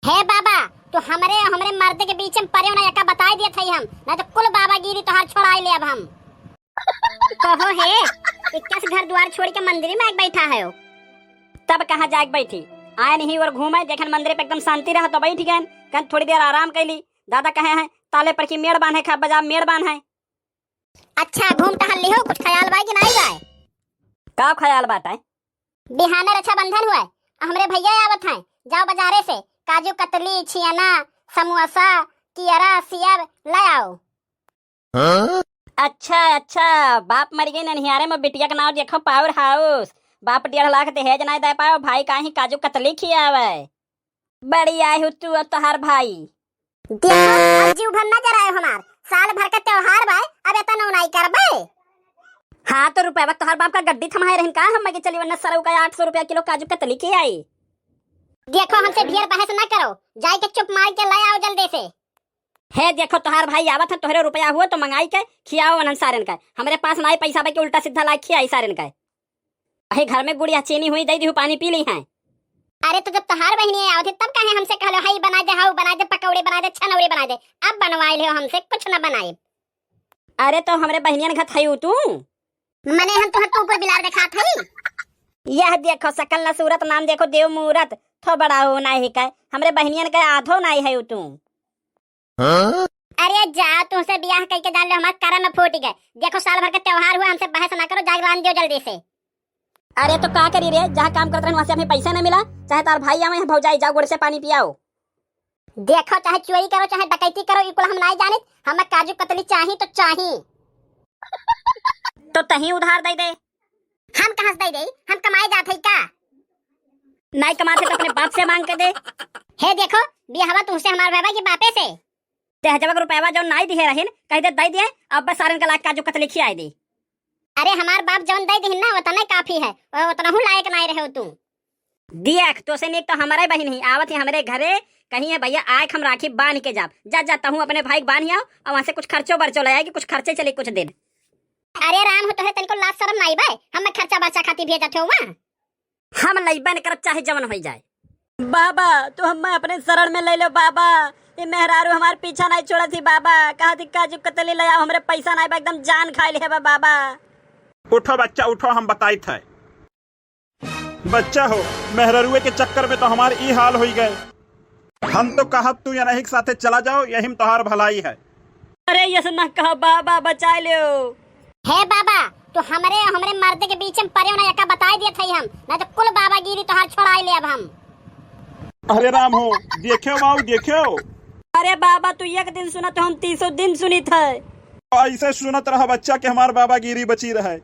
हे बाबा तो हमरे हमरे मर्द के बीच में परे ना यका बताई दिया थई हम ना तो कुल बाबा गिरी तोहार छोड़ाई ले अब हम कहो हे 21 घर द्वार छोड़ के मंदिर में आके बैठा है हो। तब कहाँ जाके बैठी आए नहीं और घूमे देखन मंदिर पे एकदम शांति रहा तो बैठ गए कन थोड़ी देर आराम कैली। दादा कहे हैं ताले पर की मेड़ बांध है खा बजा मेड़ बांध है। अच्छा घूम टहल ली हो कुछ ख्याल बा कि नहीं बा? का ख्याल बात है? बिहाने रक्षाबंधन हुआ हमरे भैया आवत हैं जाओ बाजारे से काजू कतली छियाना समोसा कियरा सियर ले आओ। अच्छा बाप मर गई ननिहारे में बिटिया का नाम देखो पावर हाउस। बाप 1.5 लाख दहेज नहीं दे पाओ भाई काहे काजू कतली खियावे। बड़ी आई हो तू और तोहार भाई। देखो अब जीव भर न जराए हमार साल भर का त्योहार बा अब एतना नहीं करबे। हाँ तो रुपया तोहार बाप का गड्डी थमाए रहन का हम के चली वरना सरऊ का 800 रुपया किलो काजू कतली के आई। देखो हमसे ढेर बहस न करो जाई के चुप मार के ले आओ जल्दी से। है देखो तोहार भाई आवत है तोहरे रुपया हुआ तो मंगाई के खियाओ अनन सारन का। हमरे पास नहीं पैसा बा के उल्टा सीधा ला खियाई सारन का। अही घर में गुड़िया चीनी हुई दई दी पानी पी ली है। अरे तो जब तोहार बहनी आवत तब कहे हमसे कहलो हाई बना दे हाउ बना दे पकौड़े बना दे छनौड़ी बना दे अब बनवाई ले हमसे कुछ न बनाए। अरे तो हमरे बहनियन घर थई तू मने हम तोहर ऊपर बिलार देखा थई। यह देखो सकल न सूरत नाम देखो देव मुहूर्त थो बड़ा हो नहीं का हमरे बहनियन का आधो नहीं है तू। अरे जा तुमसे ब्याह करके डाल लो हमारे कारण में फूट गए। देखो साल भर का त्योहार हुआ हमसे बहस ना करो जागरण दो जल्दी से। अरे तो का करी रे जहाँ काम करते रहे वहाँ से हमें पैसा न मिला चाहे तार भाई आवे भौजाई जाओ गुड़ से पानी पियाओ। देखो चाहे चोरी करो चाहे डकैती करो इकुल हम नहीं जाने हमें काजू कतली चाहिए तो चाहिए। तो तही उधार दे दे। हम कहाँ से दे हम कमाए जाते का नहीं कमाते तो अपने बाप से मांग के दे। हे देखो बियाहवा तुमसे हमारे बाबा के बापे से 1000 रुपया जो नहीं दिए रहे कह दे दे दिए अब बस सारन का लाख काजू कतली खियाई दी। अरे हमार बाप जौन दे दी ना उतना काफी है और उतना हूँ लायक नहीं रहे तुम। देख तो से नेक तो हमारे बहन ही आवत है हमारे घरे कहीं है भैया आए हम राखी बांध के जाता हूँ अपने भाई बांध आओ और वहाँ से कुछ खर्चो बर्चो ले आएगी कुछ खर्चे चले कुछ दिन। अरे राम हो तो है तनिको लाज शर्म नहीं बे हम खर्चा बर्चा खाती भेजा थे वहाँ हम लइबन करब चाहे जवन हो जाए। बाबा तो हम अपने शरण में ले लो बाबा ये मेहरारू हमारे पीछा नहीं छोड़ा थी बाबा कहा थी काजू कतली ले आओ हमरे पैसा नहीं एकदम जान खा ले बाबा। उठो बच्चा उठो हम बताई थे बच्चा हो मेहरुए के चक्कर में तो हमारे ई हाल हो गए। हम तो कहब तू या नहीं के साथे चला जाओ यही में तोहार भलाई है। अरे ये न कहो बाबा बचा लो। हे बाबा तो हमरे हमरे मर्द के बीच में परे ना यका बताई दिया थई हम ना तो कुल बाबा गिरी तोहार छोड़ाई ले अब हम। अरे राम हो देखो बाबू देखो। अरे बाबा तू एक दिन सुना तो हम 300 दिन सुनी थे। ऐसे सुनत रहा बच्चा के हमार बाबा गिरी बची रहे।